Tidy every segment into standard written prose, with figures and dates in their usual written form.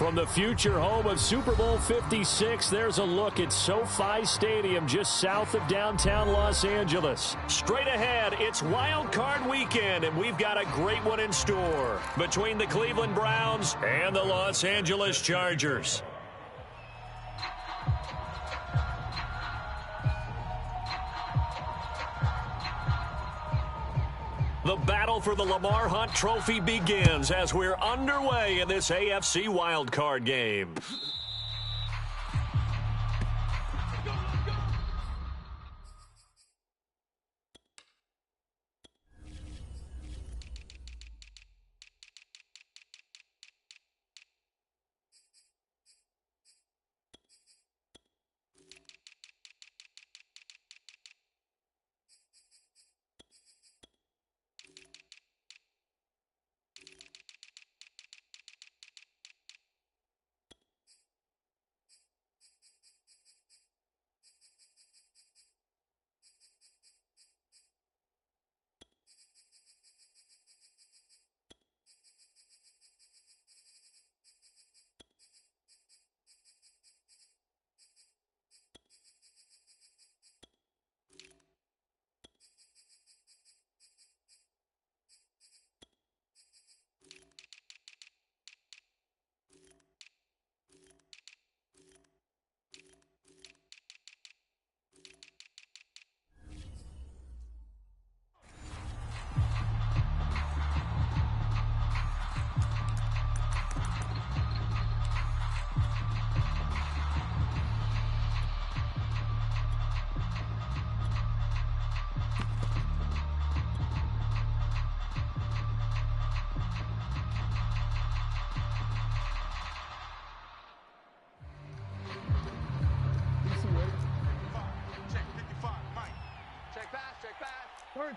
From the future home of Super Bowl 56, there's a look at SoFi Stadium just south of downtown Los Angeles. Straight ahead, it's Wild Card Weekend, and we've got a great one in store between the Cleveland Browns and the Los Angeles Chargers. The battle for the Lamar Hunt Trophy begins as we're underway in this AFC wildcard game.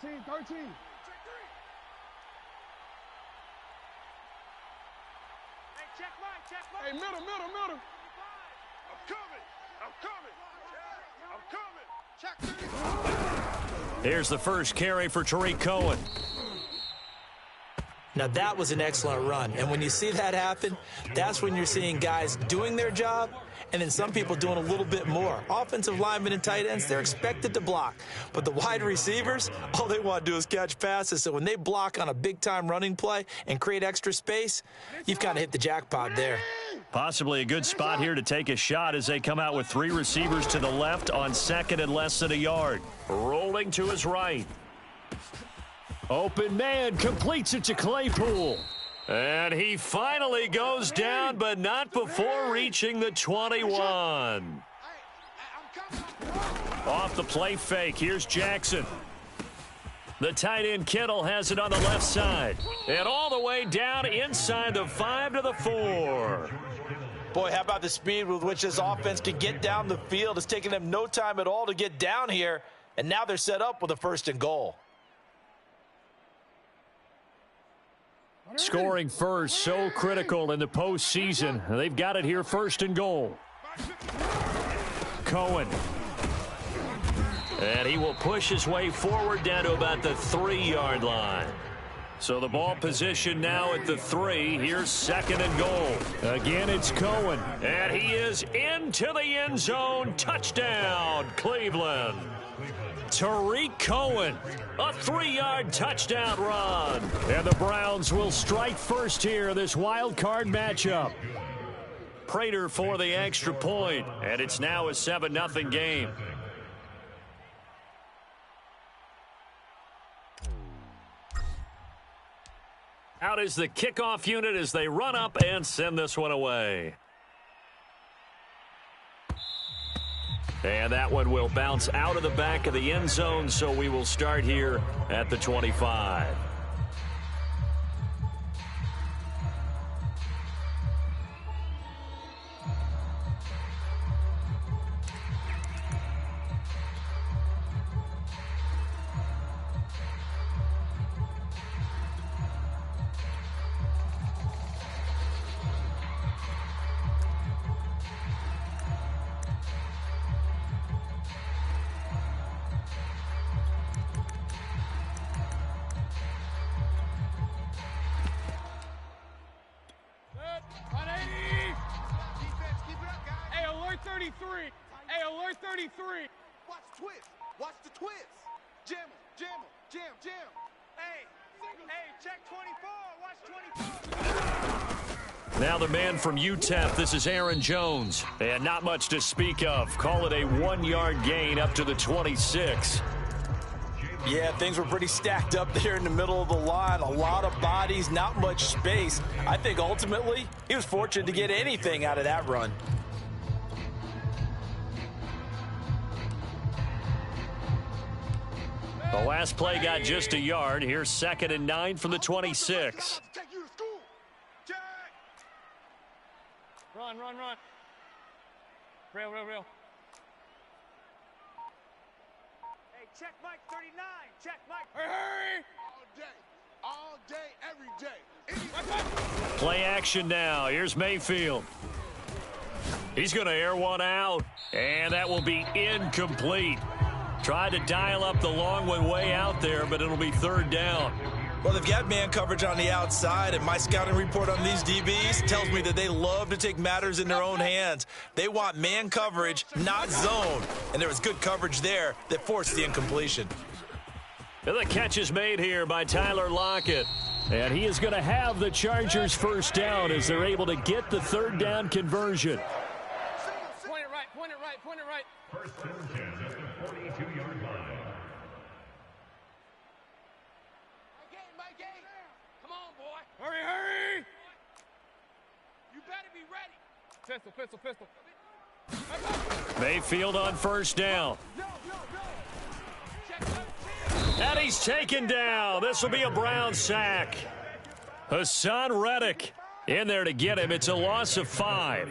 Check 13. Hey, check mine. Hey, middle. I'm coming. Check 3. Here's the first carry for Tariq Cohen. Now, that was an excellent run. And when you see that happen, that's when you're seeing guys doing their job and then some people doing a little bit more. Offensive linemen and tight ends, they're expected to block. But the wide receivers, all they want to do is catch passes. So when they block on a big-time running play and create extra space, you've kind of hit the jackpot there. Possibly a good spot here to take a shot as they come out with 3 receivers to the left on second and less than a yard. Rolling to his right. Open man completes it to Claypool. And he finally goes down, but not before reaching the 21. Off the play fake, here's Jackson. The tight end Kittle has it on the left side. And all the way down inside the 5 to the 4. Boy, how about the speed with which this offense can get down the field? It's taking them no time at all to get down here. And now they're set up with a 1st and goal. Scoring first, so critical in the postseason. They've got it here, 1st and goal. Cohen. And he will push his way forward down to about the 3-yard line. So the ball position now at the 3. Here's 2nd and goal. Again, it's Cohen. And he is into the end zone. Touchdown, Cleveland. Tariq Cohen, a 3-yard touchdown run. And the Browns will strike first here, this wild card matchup. Prater for the extra point, and it's now a 7-0 game. Out is the kickoff unit as they run up and send this one away. And that one will bounce out of the back of the end zone, so we will start here at the 25. 33. Hey, alert 33. Watch twist. Watch the twist. Jam him, jam him, jam, jam. Hey, check 24. Watch 24. Now the man from UTEP, this is Aaron Jones. And not much to speak of. Call it a 1-yard gain up to the 26. Yeah, things were pretty stacked up there in the middle of the line. A lot of bodies, not much space. I think ultimately he was fortunate to get anything out of that run. The last play got just a yard. Here's 2nd and 9 from the 26. Run. Real. Hey, check Mike 39. Check Mike. Hurry! All day, every day. Play action now. Here's Mayfield. He's going to air one out, and that will be incomplete. Tried to dial up the long one way out there, but it'll be 3rd down. Well, they've got man coverage on the outside, and my scouting report on these DBs tells me that they love to take matters in their own hands. They want man coverage, not zone. And there was good coverage there that forced the incompletion. And the catch is made here by Tyler Lockett. And he is going to have the Chargers first down as they're able to get the 3rd down conversion. Point it right. First and 10 at the 42-yard line. Come on, boy. Hurry. You better be ready. Pistol. Mayfield on first down. And he's taken down. This will be a Brown sack. Hassan Reddick in there to get him. It's a loss of 5.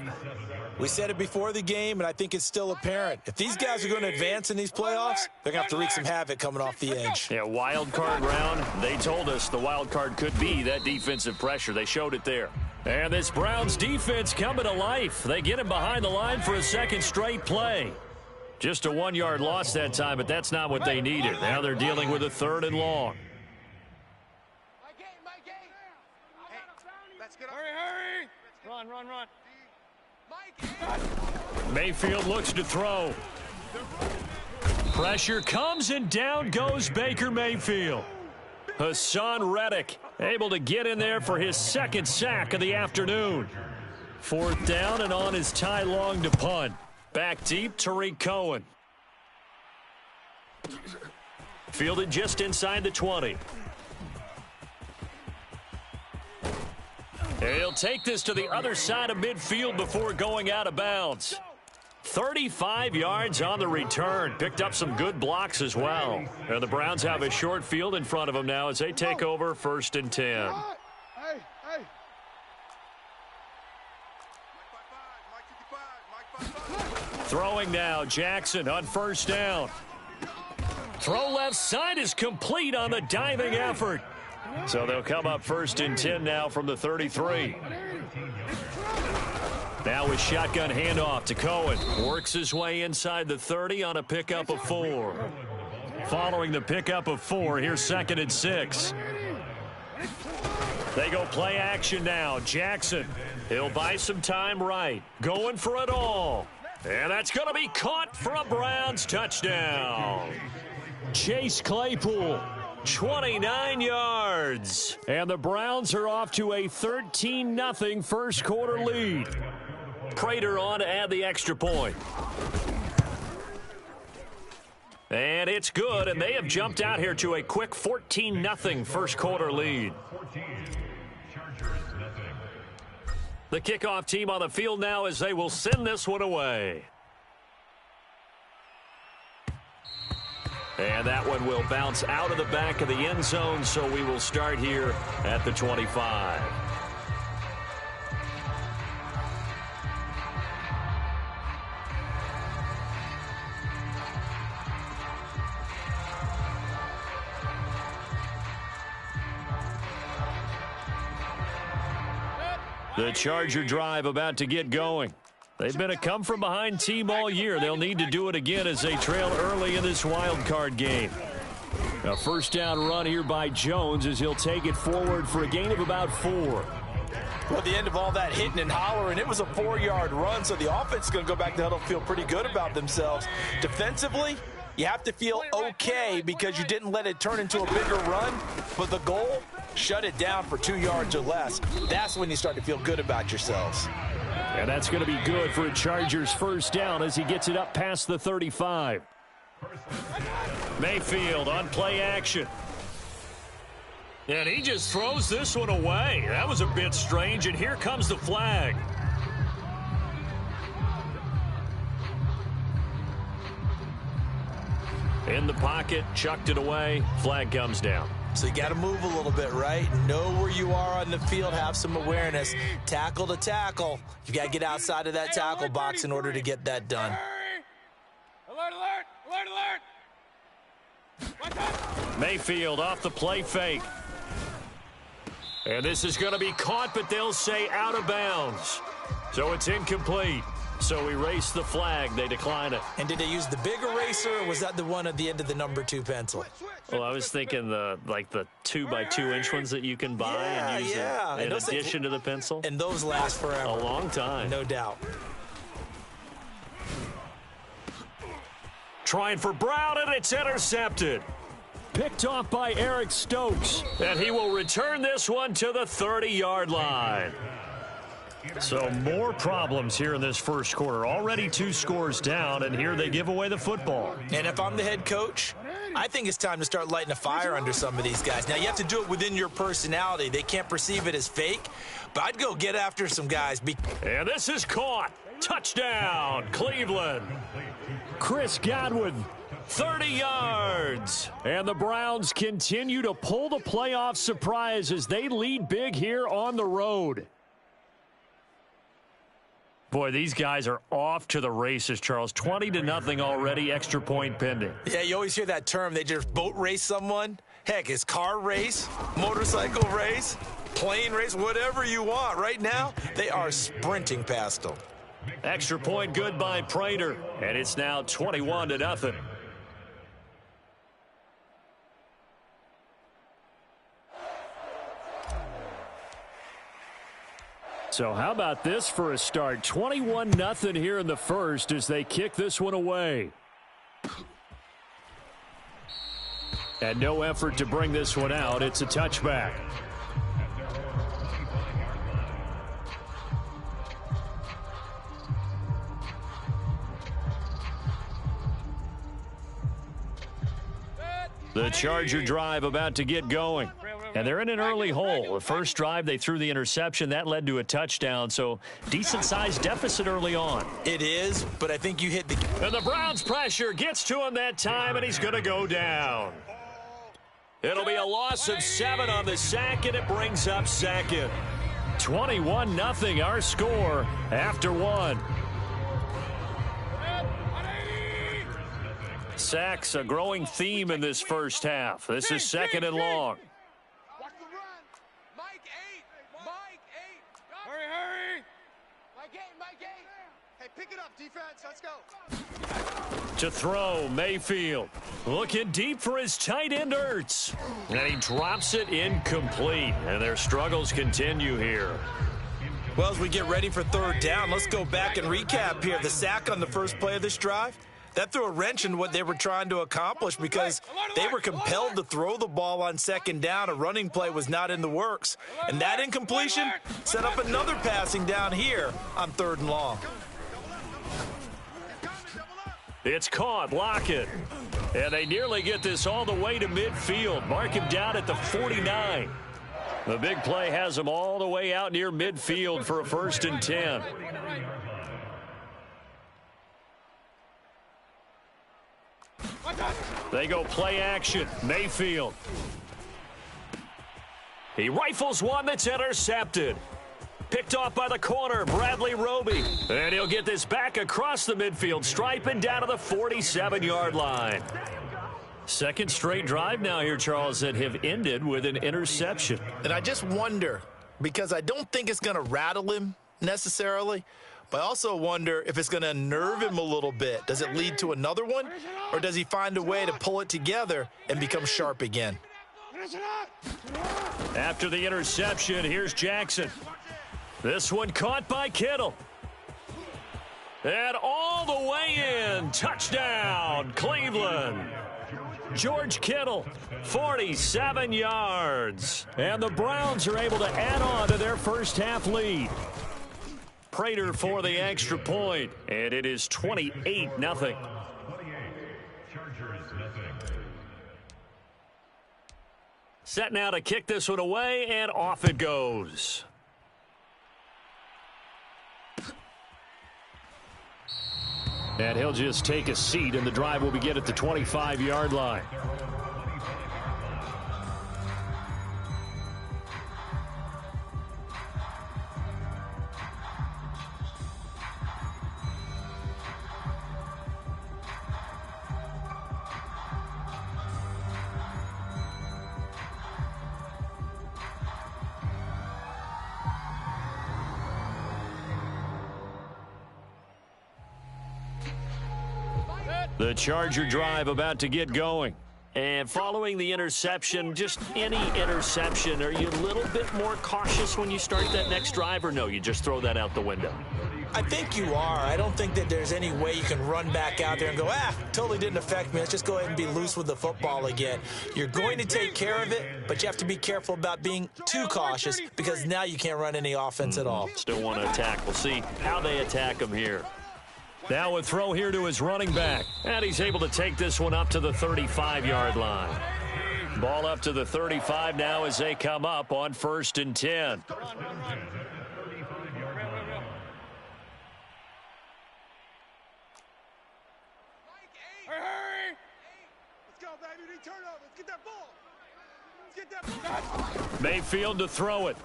We said it before the game, and I think it's still apparent. If these guys are going to advance in these playoffs, they're going to have to wreak some havoc coming off the edge. Yeah, wild card round. They told us the wild card could be that defensive pressure. They showed it there. And this Browns defense coming to life. They get him behind the line for a second straight play. Just a 1-yard loss that time, but that's not what they needed. Now they're dealing with a 3rd and long. Hurry. Run. Mayfield looks to throw. Pressure comes, and down goes Baker Mayfield. Hassan Reddick able to get in there for his 2nd sack of the afternoon. 4th down, and on is Ty Long to punt. Back deep, Tariq Cohen. Fielded just inside the 20. He'll take this to the other side of midfield before going out of bounds. 35 yards on the return. Picked up some good blocks as well. And the Browns have a short field in front of them now as they take over 1st and 10. Hey. Throwing now, Jackson on first down. Throw left side is complete on the diving effort. So they'll come up 1st and 10 now from the 33. Now with shotgun handoff to Cohen. Works his way inside the 30 on a pickup of 4. Following the pickup of 4, here's 2nd and 6. They go play action now. Jackson, he'll buy some time right. Going for it all. And that's going to be caught for a Browns touchdown. Chase Claypool, 29 yards. And the Browns are off to a 13-0 first quarter lead. Prater on to add the extra point. And it's good, and they have jumped out here to a quick 14-0 first quarter lead. The kickoff team on the field now as they will send this one away. And that one will bounce out of the back of the end zone, so we will start here at the 25. The Charger drive about to get going. They've been a come-from-behind team all year. They'll need to do it again as they trail early in this wild card game. A first down run here by Jones as he'll take it forward for a gain of about 4. Well, at the end of all that hitting and hollering, it was a 4-yard run, so the offense is going to go back to huddle, feel pretty good about themselves. Defensively, you have to feel okay because you didn't let it turn into a bigger run, but the goal, shut it down for 2 yards or less. That's when you start to feel good about yourselves. And that's going to be good for a Chargers first down as he gets it up past the 35. Mayfield on play action. And he just throws this one away. That was a bit strange, and here comes the flag. In the pocket, chucked it away, flag comes down. So you got to move a little bit, right? Know where you are on the field, have some awareness. Tackle to tackle. You got to get outside of that tackle box in order to get that done. Alert, alert, alert, alert. Mayfield off the play fake. And this is going to be caught, but they'll say out of bounds. So it's incomplete. So erase the flag. They decline it. And did they use the big eraser, or was that the one at the end of the number 2 pencil? Well, I was thinking the 2x2-inch ones that you can buy and use in addition to the pencil. And those last forever. A long time. No doubt. Trying for Brown, and it's intercepted. Picked off by Eric Stokes. And he will return this one to the 30-yard line. So more problems here in this first quarter. Already 2 scores down, and here they give away the football. And if I'm the head coach, I think it's time to start lighting a fire under some of these guys. Now, you have to do it within your personality. They can't perceive it as fake, but I'd go get after some guys. And this is caught. Touchdown, Cleveland. Chris Godwin, 30 yards. And the Browns continue to pull the playoff surprise as they lead big here on the road. Boy, these guys are off to the races, Charles. 20-0 already, extra point pending. Yeah, you always hear that term. They just boat race someone. Heck, it's car race, motorcycle race, plane race, whatever you want. Right now, they are sprinting past them. Extra point good by Prater, and it's now 21-0. So how about this for a start? 21-0 here in the first as they kick this one away. And no effort to bring this one out. It's a touchback. The Charger drive about to get going. And they're in an early hole. The first drive, they threw the interception. That led to a touchdown, so decent-sized deficit early on. It is, but I think you hit the... And the Browns' pressure gets to him that time, and he's going to go down. It'll be a loss of 7 on the sack, and it brings up second. 21-0 our score after 1. Sacks a growing theme in this first half. This is second and long. Watch the run. Mike 8. Mike 8. Hurry, hurry. Mike 8. Hey, pick it up, defense. Let's go. To throw, Mayfield. Looking deep for his tight end, Ertz. And he drops it incomplete. And their struggles continue here. Well, as we get ready for third down, let's go back and recap here. The sack on the first play of this drive, that threw a wrench in what they were trying to accomplish because they were compelled to throw the ball on second down. A running play was not in the works. And that incompletion set up another passing down here on third and long. It's caught, Lockett. And they nearly get this all the way to midfield. Mark him down at the 49. The big play has them all the way out near midfield for a 1st and 10. They go play action. Mayfield. He rifles one that's intercepted. Picked off by the corner, Bradley Roby. And he'll get this back across the midfield stripe and down to the 47-yard line. Second straight drive now here, Charles, that have ended with an interception. And I just wonder, because I don't think it's going to rattle him necessarily, but I also wonder if it's going to unnerve him a little bit. Does it lead to another one, or does he find a way to pull it together and become sharp again? After the interception, here's Jackson. This one caught by Kittle. And all the way in. Touchdown, Cleveland. George Kittle, 47 yards. And the Browns are able to add on to their first half lead. Prater for the extra point, and it is 28-0. Set now to kick this one away, and off it goes. And he'll just take a seat, and the drive will begin at the 25-yard line. The Charger drive about to get going. And following the interception, just any interception, are you a little bit more cautious when you start that next drive, or no, you just throw that out the window? I think you are. I don't think that there's any way you can run back out there and go, totally didn't affect me. Let's just go ahead and be loose with the football again. You're going to take care of it, but you have to be careful about being too cautious because now you can't run any offense at all. Still want to attack. We'll see how they attack him here. Now a throw here to his running back. And he's able to take this one up to the 35-yard line. Ball up to the 35 now as they come up on 1st and 10. Hurry! Let's go, baby. We turn over. Let's get that ball. Let's get that ball. Mayfield to throw it.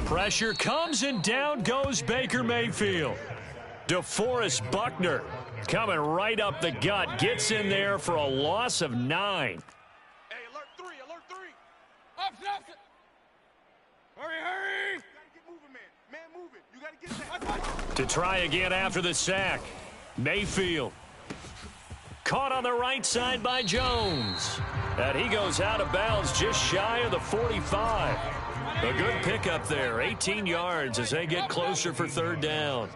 Pressure comes, and down goes Baker Mayfield. DeForest Buckner coming right up the gut. Gets in there for a loss of 9. Hey, alert 3, alert 3. Opposite. Hurry. You gotta get moving, man. Man moving. You gotta get that. To try again after the sack. Mayfield. Caught on the right side by Jones. And he goes out of bounds just shy of the 45. A good pickup there, 18 yards as they get closer for 3rd down.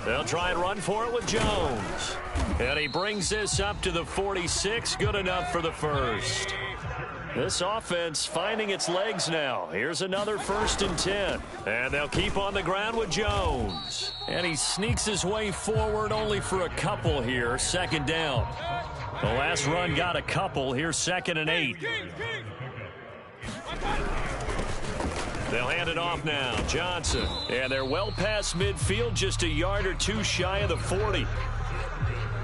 They'll try and run for it with Jones. And he brings this up to the 46, good enough for the first. This offense finding its legs now. Here's another 1st and 10. And they'll keep on the ground with Jones. And he sneaks his way forward only for a couple here, 2nd down. The last run got a couple. Here's 2nd and 8. They'll hand it off now. Johnson. And they're well past midfield, just a yard or two shy of the 40.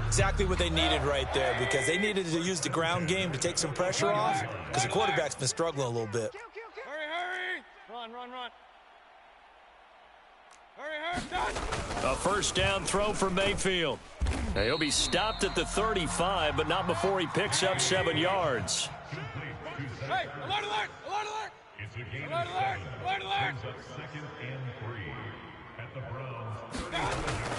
Exactly what they needed right there, because they needed to use the ground game to take some pressure off, because the quarterback's been struggling a little bit. Hurry. Run. Hurry. A 1st down throw for Mayfield. Now, he'll be stopped at the 35, but not before he picks up 7 yards. Hey, alert. It's a game Alert. It's a 2nd and 3 at the Browns.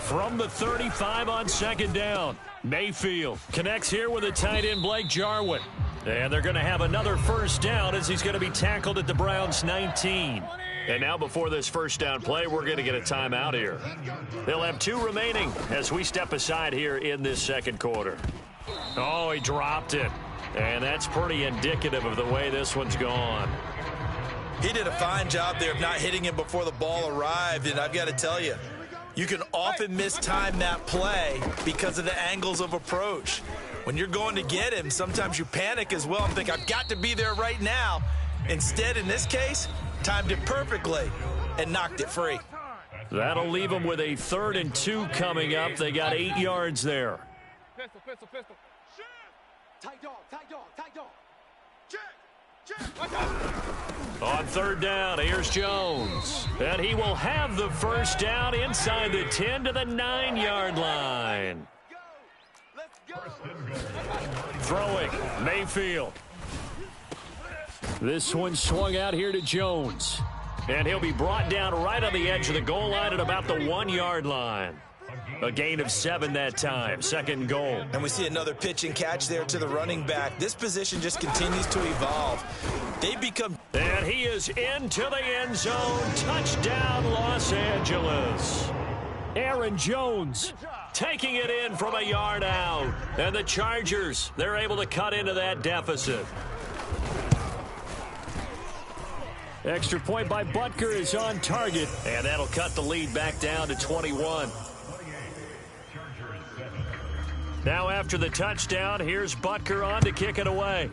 From the 35 on 2nd down, Mayfield connects here with the tight end Blake Jarwin. And they're going to have another 1st down as he's going to be tackled at the Browns 19. And now before this 1st down play, we're going to get a timeout here. They'll have 2 remaining as we step aside here in this 2nd quarter. Oh, he dropped it. And that's pretty indicative of the way this one's gone. He did a fine job there of not hitting him before the ball arrived, and I've got to tell you, you can often mistime that play because of the angles of approach. When you're going to get him, sometimes you panic as well and think, I've got to be there right now. Instead, in this case, timed it perfectly and knocked it free. That'll leave them with a 3rd and 2 coming up. They got 8 yards there. Pistol. Tight dog. Check. On 3rd down, here's Jones. And he will have the 1st down inside the 10 to the 9-yard line. Let's go. Throwing, Mayfield. This one swung out here to Jones. And he'll be brought down right on the edge of the goal line at about the 1-yard line. A gain of 7 that time, 2nd goal. And we see another pitch and catch there to the running back. This position just continues to evolve. They become... And he is into the end zone. Touchdown, Los Angeles. Aaron Jones taking it in from a yard out. And the Chargers, they're able to cut into that deficit. Extra point by Butker is on target. And that'll cut the lead back down to 21. Now after the touchdown, here's Butker on to kick it away.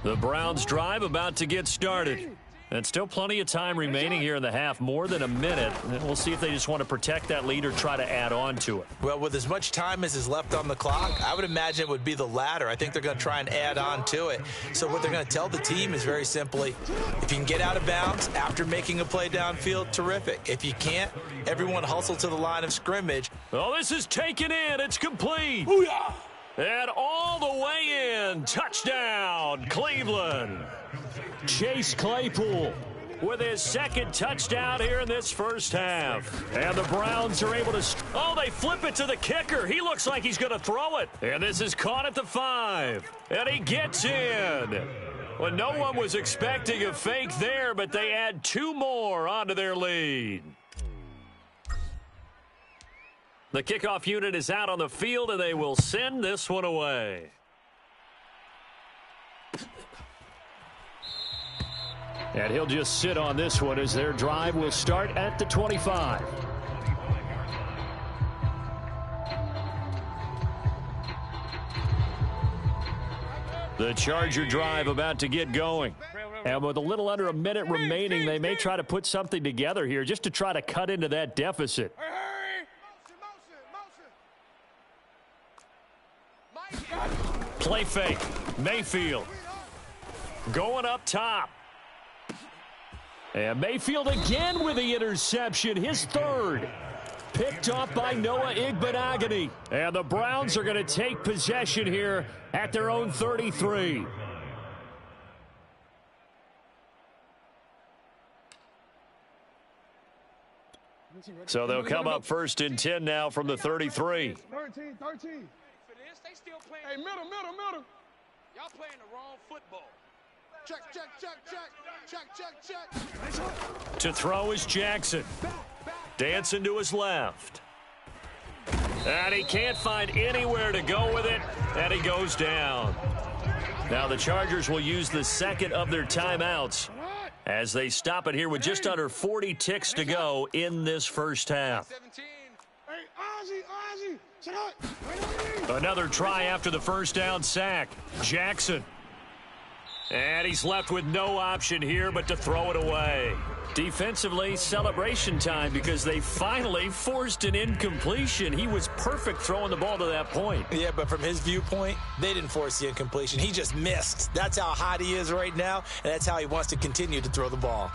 The Browns drive about to get started. And still plenty of time remaining here in the half, more than a minute. And we'll see if they just want to protect that lead or try to add on to it. Well, with as much time as is left on the clock, I would imagine it would be the latter. I think they're going to try and add on to it. So what they're going to tell the team is very simply, if you can get out of bounds after making a play downfield, terrific. If you can't, everyone hustle to the line of scrimmage. Oh, this is taken in. It's complete. Booyah! And all the way in. Touchdown, Cleveland. Chase Claypool with his second touchdown here in this first half. And the Browns are able to... Oh, they flip it to the kicker. He looks like he's going to throw it. And this is caught at the 5. And he gets in. Well, no one was expecting a fake there, but they add 2 more onto their lead. The kickoff unit is out on the field, and they will send this one away. And he'll just sit on this one as their drive will start at the 25. The Charger drive about to get going. And with a little under a minute remaining, they may try to put something together here just to try to cut into that deficit. Play fake. Mayfield going up top. And Mayfield again with the interception, his third. Picked off by Noah Igbinoghene. And the Browns are going to take possession here at their own 33. So they'll come up 1st and 10 now from the 33. 13. They still playing. Hey, middle. Y'all playing the wrong football. Check. To throw is Jackson. Dancing to his left. And he can't find anywhere to go with it. And he goes down. Now the Chargers will use the second of their timeouts as they stop it here with just under 40 ticks to go in this first half. Another try after the first down sack. Jackson. And he's left with no option here but to throw it away. Defensively, celebration time because they finally forced an incompletion. He was perfect throwing the ball to that point. Yeah, but from his viewpoint, they didn't force the incompletion. He just missed. That's how hot he is right now, and that's how he wants to continue to throw the ball.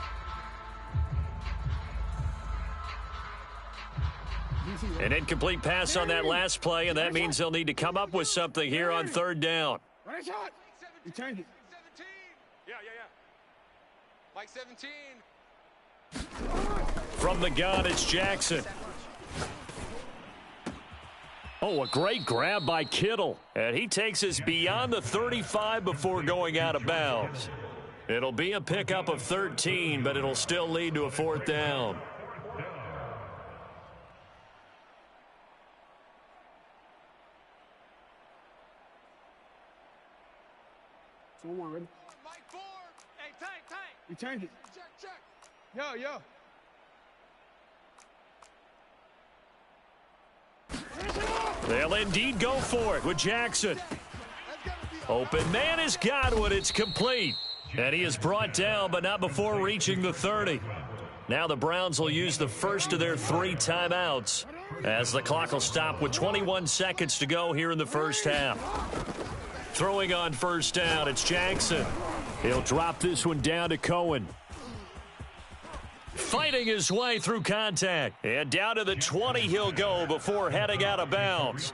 An incomplete pass on that last play, and that means they'll need to come up with something here on 3rd down. You change it. 17. Yeah. Mike 17. From the gun, it's Jackson. Oh, a great grab by Kittle. And he takes us beyond the 35 before going out of bounds. It'll be a pickup of 13, but it'll still lead to a 4th down. One ready. Mike 4. Hey, tank. You change it. Check. Yo. They'll indeed go for it with Jackson. Open man is Godwin. It's complete. And he is brought down, but not before reaching the 30. Now the Browns will use the first of their 3 timeouts as the clock will stop with 21 seconds to go here in the first half. Throwing on 1st down, it's Jackson. He'll drop this one down to Cohen. Fighting his way through contact. And down to the 20 he'll go before heading out of bounds.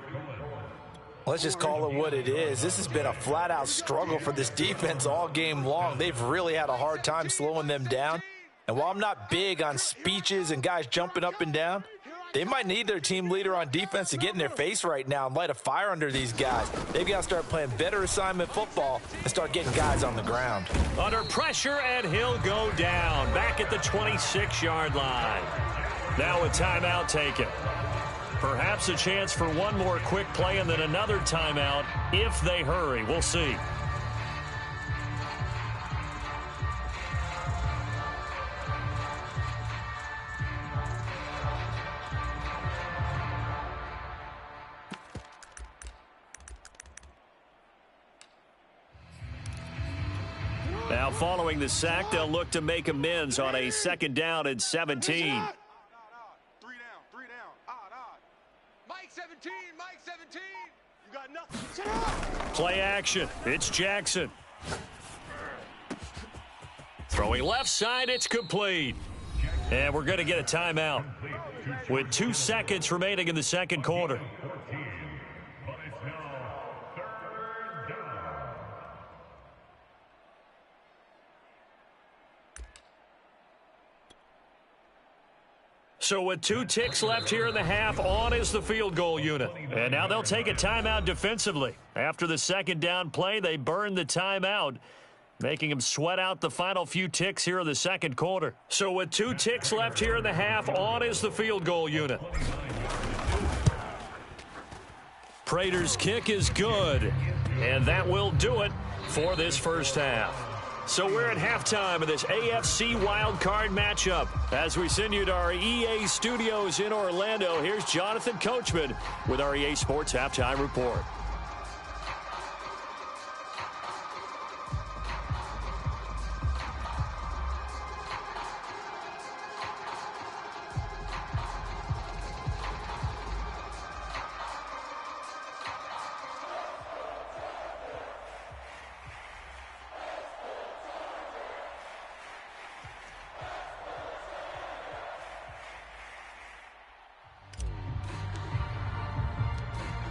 Let's just call it what it is. This has been a flat-out struggle for this defense all game long. They've really had a hard time slowing them down. And while I'm not big on speeches and guys jumping up and down, they might need their team leader on defense to get in their face right now and light a fire under these guys. They've got to start playing better assignment football and start getting guys on the ground. Under pressure, and he'll go down. Back at the 26-yard line. Now a timeout taken. Perhaps a chance for one more quick play and then another timeout if they hurry. We'll see. Now following the sack, they'll look to make amends on a 2nd down and 17. Mike 17, Mike 17. You got nothing. Play action. It's Jackson. Throwing left side, it's complete. And we're going to get a timeout with 2 seconds remaining in the 2nd quarter. So with 2 ticks left here in the half, on is the field goal unit. And now they'll take a timeout defensively. After the 2nd down play, they burn the timeout, making them sweat out the final few ticks here in the 2nd quarter. So with 2 ticks left here in the half, on is the field goal unit. Prater's kick is good, and that will do it for this first half. So we're at halftime of this AFC wildcard matchup. As we send you to our EA studios in Orlando, here's Jonathan Coachman with our EA Sports Halftime Report.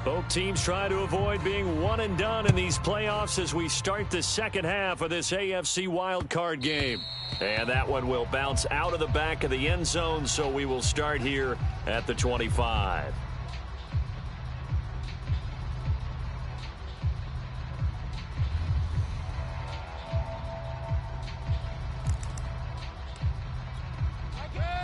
Both teams try to avoid being one and done in these playoffs as we start the 2nd half of this AFC wildcard game. And that one will bounce out of the back of the end zone, so we will start here at the 25.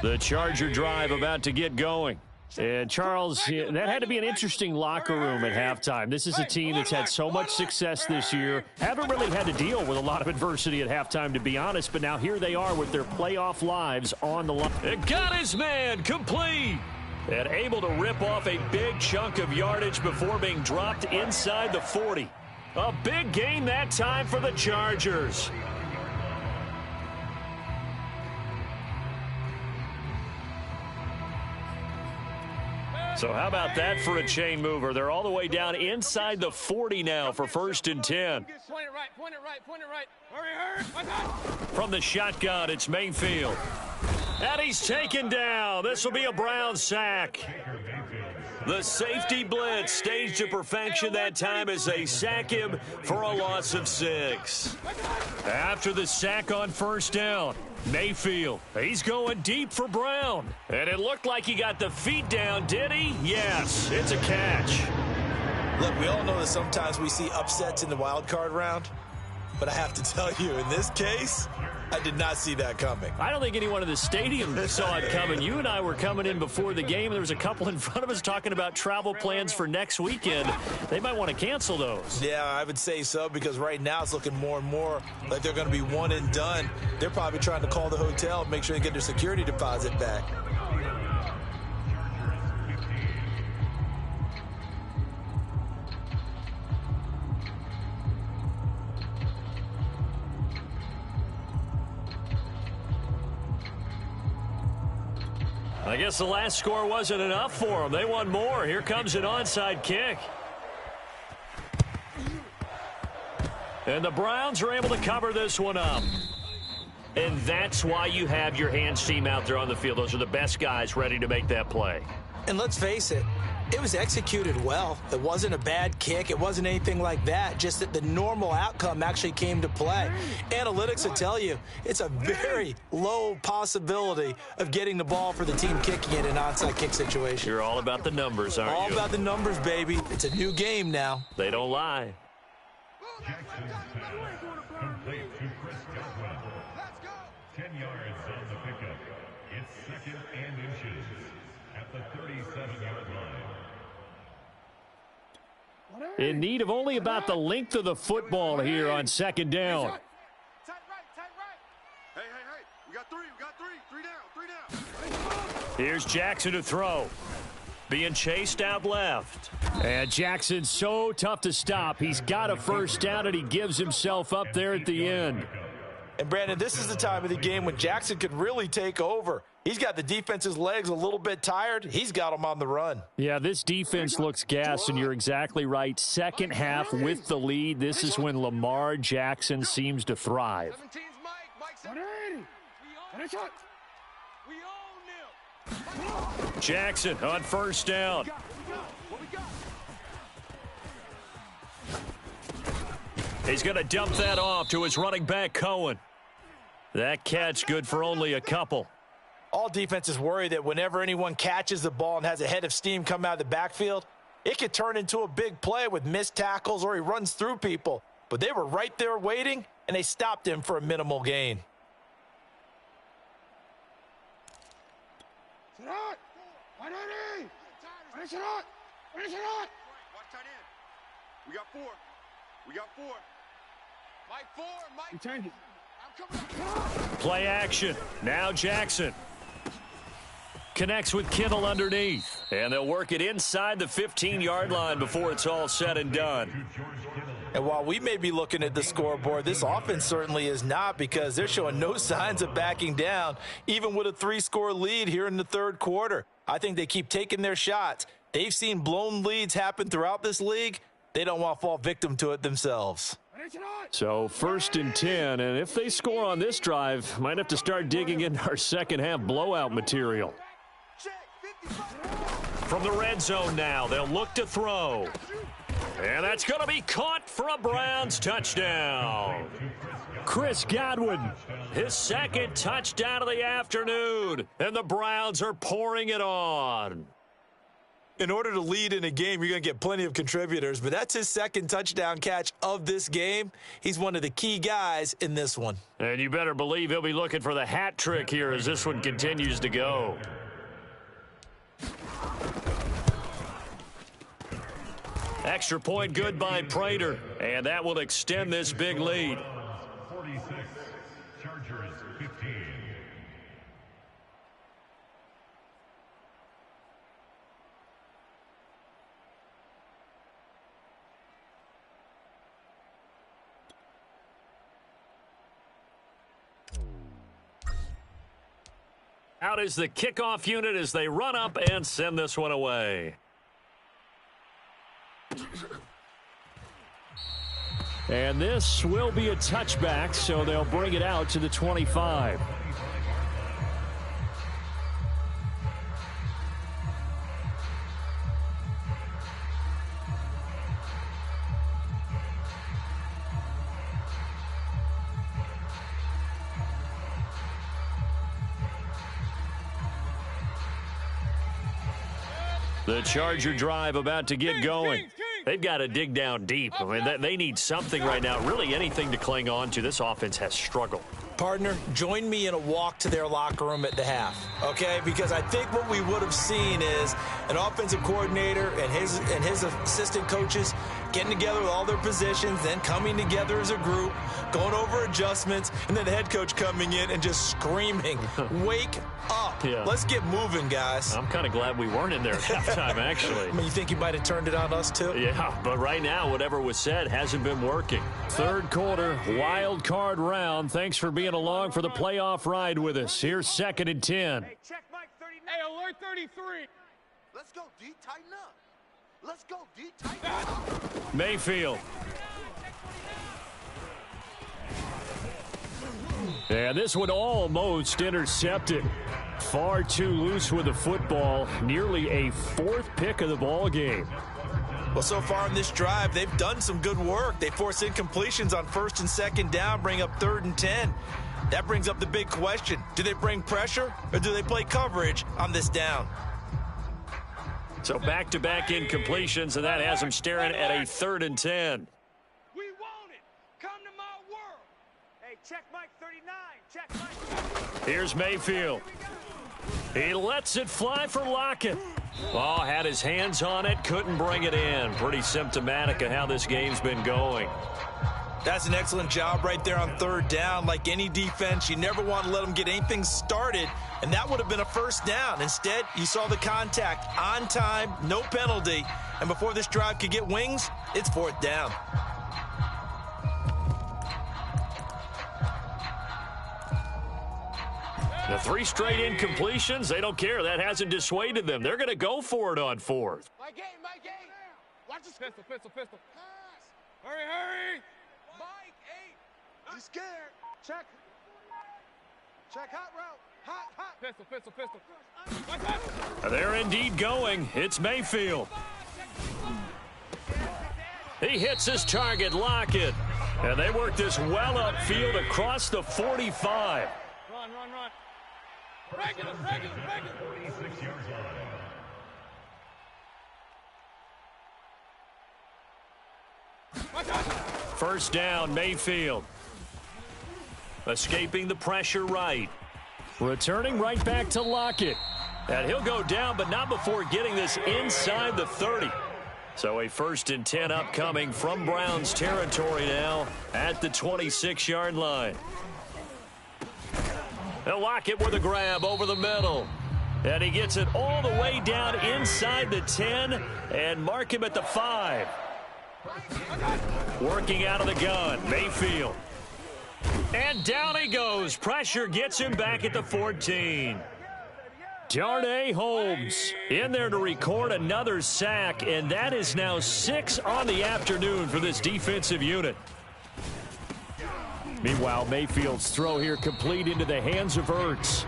The Charger drive about to get going. And, Charles, that had to be an interesting locker room at halftime. This is a team that's had so much success this year. Haven't really had to deal with a lot of adversity at halftime, to be honest. But now here they are with their playoff lives on the line. It got his man complete. And able to rip off a big chunk of yardage before being dropped inside the 40. A big gain that time for the Chargers. So how about that for a chain mover? They're all the way down inside the 40 now for 1st and 10. Point it right. Hurry. From the shotgun, it's Mayfield. And he's taken down. This will be a Brown sack. The safety blitz staged to perfection that time as they sack him for a loss of 6. After the sack on 1st down, Mayfield, he's going deep for Brown. And it looked like he got the feet down, did he? Yes, it's a catch. Look, we all know that sometimes we see upsets in the wild card round, but I have to tell you, in this case, I did not see that coming. I don't think anyone in the stadium saw it coming. You and I were coming in before the game. There was a couple in front of us talking about travel plans for next weekend. They might want to cancel those. Yeah, I would say so, because right now it's looking more and more like they're going to be one and done. They're probably trying to call the hotel and make sure they get their security deposit back. I guess the last score wasn't enough for them. They want more. Here comes an onside kick. And the Browns are able to cover this one up. And that's why you have your hands team out there on the field. Those are the best guys ready to make that play. And let's face it, it was executed well. It wasn't a bad kick. It wasn't anything like that. Just that the normal outcome actually came to play. Analytics will tell you it's a very low possibility of getting the ball for the team kicking it in an onside kick situation. You're all about the numbers, aren't you? All about the numbers, baby. It's a new game now. They don't lie. Jackson's pass complete to Chris Godwin. 10 yards on the pickup. It's 2nd and inches at the 37-yard line. In need of only about the length of the football here on 2nd down. Tight right, tight right. Hey, hey, hey. We got three. Three down. Here's Jackson to throw. Being chased out left. And Jackson's so tough to stop. He's got a first down, and he gives himself up there at the end. And, Brandon, this is the time of the game when Jackson could really take over. He's got the defense's legs a little bit tired. He's got them on the run. Yeah, this defense looks gassed, and you're exactly right. Second half with the lead, this is when Lamar Jackson seems to thrive. 17's Mike. Mike's in. We own them. Jackson on first down. What we got? He's going to dump that off to his running back, Cohen. That catch good for only a couple. All defenses worry that whenever anyone catches the ball and has a head of steam come out of the backfield, it could turn into a big play with missed tackles or he runs through people. But they were right there waiting, and they stopped him for a minimal gain. Watch tight end. We got four. Mike 4. Mike. I'm coming. Play action. Now Jackson connects with Kittle underneath. And they'll work it inside the 15-yard line before it's all said and done. And while we may be looking at the scoreboard, this offense certainly is not, because they're showing no signs of backing down, even with a 3-score lead here in the third quarter. I think they keep taking their shots. They've seen blown leads happen throughout this league. They don't want to fall victim to it themselves. So 1st and 10, and if they score on this drive, might have to start digging in our second half blowout material. From the red zone now, they'll look to throw. And that's going to be caught for a Browns touchdown. Chris Godwin, his second touchdown of the afternoon, and the Browns are pouring it on. In order to lead in a game, you're going to get plenty of contributors, but that's his second touchdown catch of this game. He's one of the key guys in this one. And you better believe he'll be looking for the hat trick here as this one continues to go. Extra point good by Prater, and that will extend this big lead. 46, Chargers 15. Out is the kickoff unit as they run up and send this one away. And this will be a touchback, so they'll bring it out to the 25. The Charger drive about to get going. They've got to dig down deep. I mean, they need something right now, really anything to cling on to. This offense has struggled. Partner, join me in a walk to their locker room at the half, okay? Because I think what we would have seen is an offensive coordinator and his assistant coaches getting together with all their positions, then coming together as a group, going over adjustments, and then the head coach coming in and just screaming, wake up. Yeah. Let's get moving, guys. I'm kind of glad we weren't in there at halftime, actually. I mean, you think he might have turned it on us, too? Yeah, but right now, whatever was said hasn't been working. Third quarter, wild card round. Thanks for being along for the playoff ride with us. Here's 2nd and 10. Hey, check Mike 39. Hey, alert 33. Let's go, D. Tighten up. Let's go, D. Tighten up. Mayfield. And this one almost intercepted. Far too loose with the football. Nearly a fourth pick of the ball game. Well, so far in this drive, they've done some good work. They force incompletions on 1st and 2nd down, bring up 3rd and 10. That brings up the big question. Do they bring pressure or do they play coverage on this down? So back-to-back incompletions, and that has them staring at a 3rd and 10. We want it. Come to my world. Hey, check Mike 39. Check Mike. Here's Mayfield. He lets it fly for Lockett. Oh, had his hands on it, couldn't bring it in. Pretty symptomatic of how this game's been going. That's an excellent job right there on 3rd down. Like any defense, you never want to let them get anything started, and that would have been a 1st down. Instead, you saw the contact on time, no penalty, and before this drive could get wings, it's 4th down. The 3 straight incompletions, they don't care. That hasn't dissuaded them. They're going to go for it on 4th. My game. Watch this. Pistol. Pass. Hurry. Mike, 8. He's scared. Check hot route. Hot. Pistol. They're indeed going. It's Mayfield. He hits his target, Lockett. And they work this well upfield across the 45. Run. Regular. 46 yards line. 1st down, Mayfield. Escaping the pressure right. Returning right back to Lockett. And he'll go down, but not before getting this inside the 30. So a 1st and 10 upcoming from Browns territory now at the 26-yard line. And Lockett with a grab over the middle. And he gets it all the way down inside the 10 and mark him at the 5. Working out of the gun, Mayfield. And down he goes. Pressure gets him back at the 14. Darnay Holmes in there to record another sack, and that is now 6 on the afternoon for this defensive unit. Meanwhile, Mayfield's throw here complete into the hands of Ertz.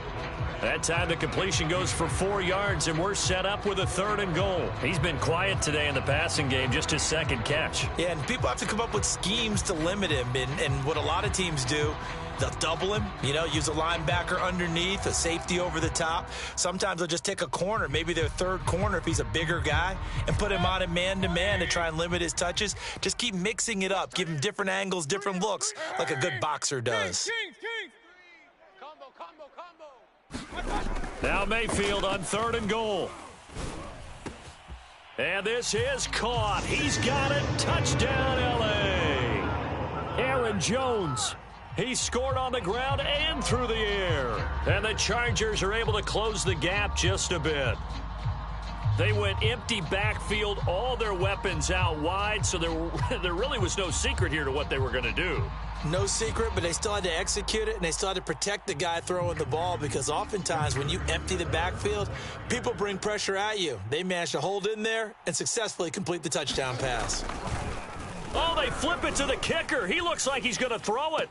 That time the completion goes for 4 yards, and we're set up with a 3rd and goal. He's been quiet today in the passing game, just his 2nd catch. Yeah, and people have to come up with schemes to limit him, and what a lot of teams do, they'll double him, use a linebacker underneath, a safety over the top. Sometimes they'll just take a corner, maybe their 3rd corner if he's a bigger guy, and put him on a man-to-man to try and limit his touches. Just keep mixing it up, give him different angles, different looks, like a good boxer does. Combo. Now Mayfield on 3rd and goal. And this is caught. He's got it. Touchdown, L.A. Aaron Jones. He scored on the ground and through the air. And the Chargers are able to close the gap just a bit. They went empty backfield, all their weapons out wide, so there really was no secret here to what they were going to do. No secret, but they still had to execute it, and they still had to protect the guy throwing the ball, because oftentimes when you empty the backfield, people bring pressure at you. They managed to hold in there and successfully complete the touchdown pass. Oh, they flip it to the kicker. He looks like he's going to throw it.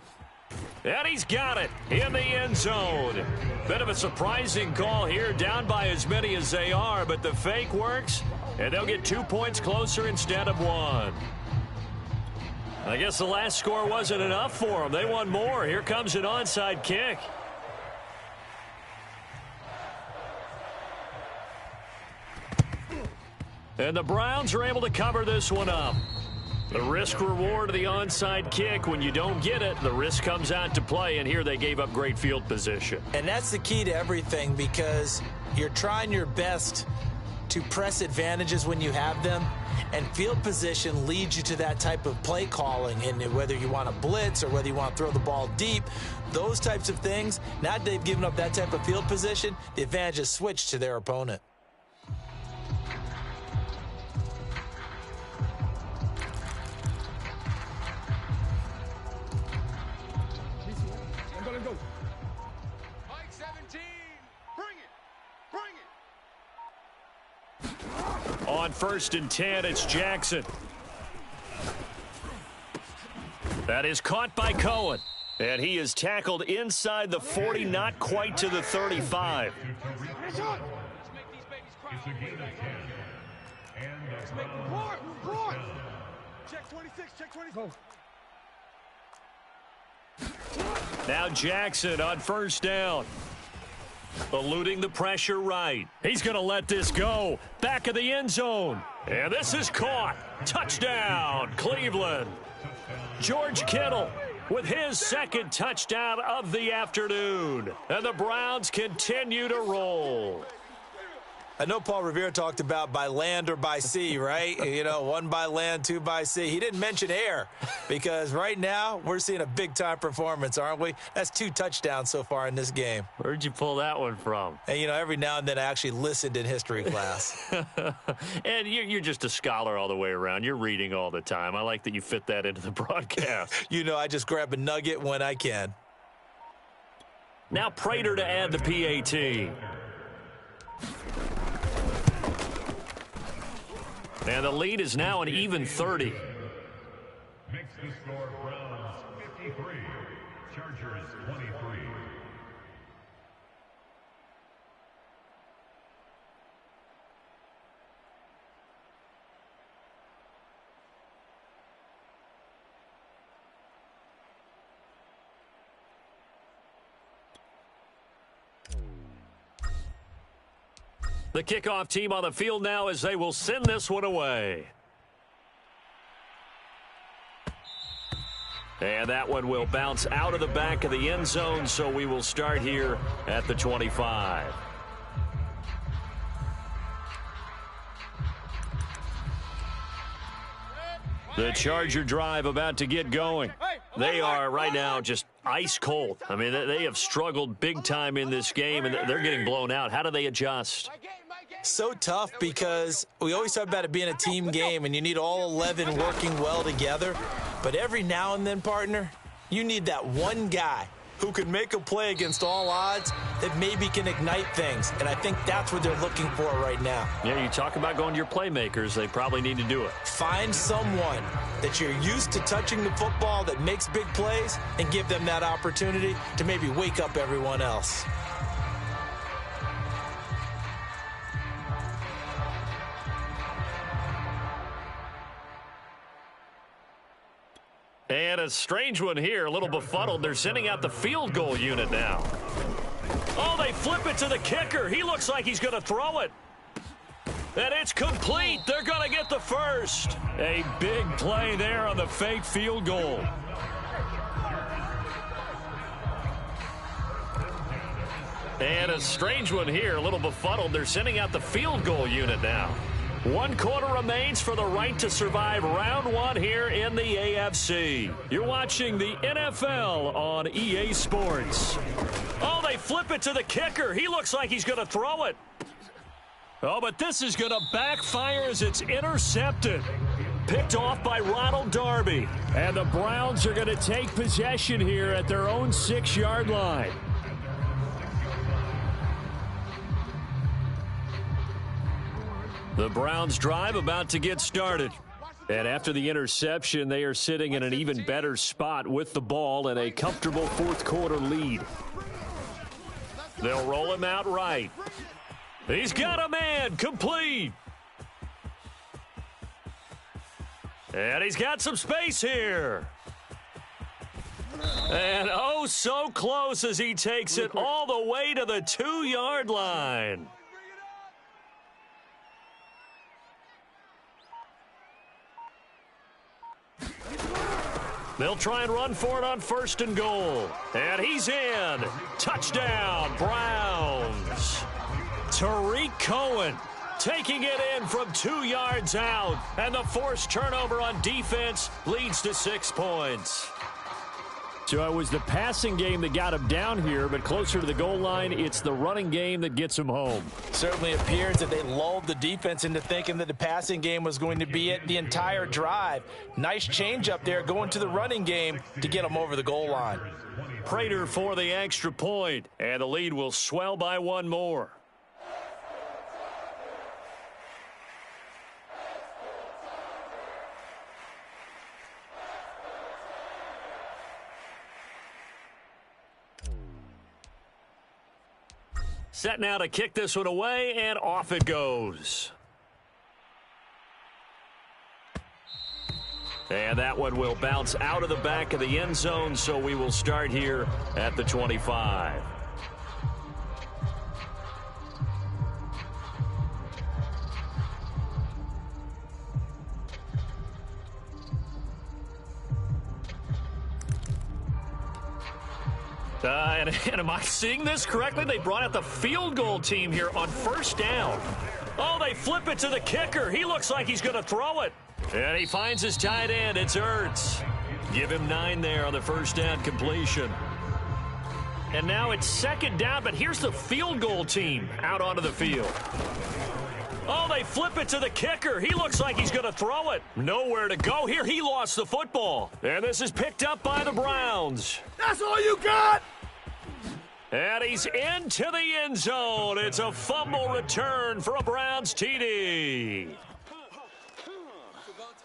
And he's got it in the end zone. Bit of a surprising call here, down by as many as they are, but the fake works, and they'll get 2 points closer instead of 1. I guess the last score wasn't enough for them. They want more. Here comes an onside kick. And the Browns are able to cover this one up. The risk-reward of the onside kick, when you don't get it, the risk comes out to play, and here they gave up great field position. And that's the key to everything, because you're trying your best to press advantages when you have them, and field position leads you to that type of play calling. And whether you want to blitz or whether you want to throw the ball deep, those types of things, now that they've given up that type of field position, the advantage is switched to their opponent. Mike 17. Bring it. On 1st and 10, it's Jackson. That is caught by Cohen. And he is tackled inside the 40, not quite to the 35. Let's make these babies cry. It's a gain of 10. And Let's make them roar, roar. Check 26, check 26. Now Jackson on first down. Eluding the pressure right. He's going to let this go. Back of the end zone. And this is caught. Touchdown, Cleveland. George Kittle with his second touchdown of the afternoon. And the Browns continue to roll. I know Paul Revere talked about by land or by sea, right? You know, one by land, two by sea. He didn't mention air because right now we're seeing a big-time performance, aren't we? That's 2 touchdowns so far in this game. Where'd you pull that one from? And, you know, every now and then I actually listened in history class. And you're just a scholar all the way around. You're reading all the time. I like that you fit that into the broadcast. You know, I just grab a nugget when I can. Now Prater to add the PAT. And the lead is now an even 30. makes the score Browns 53, Chargers 23. The kickoff team on the field now as they will send this one away. And that one will bounce out of the back of the end zone, so we will start here at the 25. The Charger drive about to get going. They are right now just ice cold. I mean, they have struggled big time in this game, and they're getting blown out. How do they adjust? So tough because we always talk about it being a team game, and you need all 11 working well together. But every now and then, partner, you need that one guy who can make a play against all odds that maybe can ignite things. And I think that's what they're looking for right now. Yeah, you talk about going to your playmakers. They probably need to do it. Find someone that you're used to touching the football that makes big plays and give them that opportunity to maybe wake up everyone else. And a strange one here, a little befuddled. They're sending out the field goal unit now. Oh, they flip it to the kicker. He looks like he's going to throw it. And it's complete. They're going to get the first. A big play there on the fake field goal. And a strange one here, a little befuddled. They're sending out the field goal unit now. 1 quarter remains for the right to survive round 1 here in the AFC. You're watching the NFL on EA Sports. Oh, they flip it to the kicker. He looks like he's going to throw it. Oh, but this is going to backfire as it's intercepted. Picked off by Ronald Darby. And the Browns are going to take possession here at their own 6-yard line. The Browns drive about to get started. And after the interception, they are sitting in an even better spot with the ball and a comfortable 4th quarter lead. They'll roll him out right. He's got a man, complete. And he's got some space here. And oh, so close as he takes it all the way to the 2-yard line. They'll try and run for it on 1st and goal. And he's in. Touchdown, Browns. Tariq Cohen taking it in from 2 yards out. And the forced turnover on defense leads to 6 points. So it was the passing game that got him down here, but closer to the goal line, it's the running game that gets him home. Certainly appears that they lulled the defense into thinking that the passing game was going to be it the entire drive. Nice change up there going to the running game to get them over the goal line. Prater for the extra point, and the lead will swell by 1 more. Set now to kick this one away, and off it goes. And that one will bounce out of the back of the end zone, so we will start here at the 25. And am I seeing this correctly? They brought out the field goal team here on first down. Oh, they flip it to the kicker. He looks like he's going to throw it. And he finds his tight end. It's Ertz. Give him 9 there on the first down completion. And now it's second down, but here's the field goal team out onto the field. Oh, they flip it to the kicker. He looks like he's going to throw it. Nowhere to go here. He lost the football. And this is picked up by the Browns. That's all you got? And he's into the end zone. It's a fumble return for a Browns TD.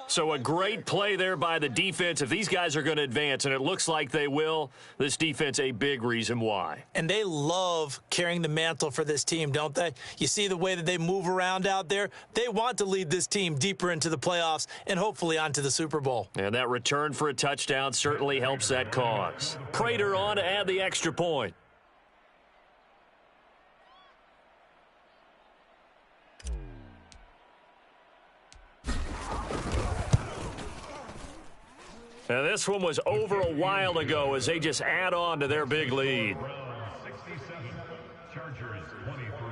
So a great play there by the defense. If these guys are going to advance, and it looks like they will, this defense a big reason why. And they love carrying the mantle for this team, don't they? You see the way that they move around out there? They want to lead this team deeper into the playoffs and hopefully onto the Super Bowl. And that return for a touchdown certainly helps that cause. Prater on to add the extra point. Now this one was over a while ago as they just add on to their big lead. Browns 67, Chargers 23.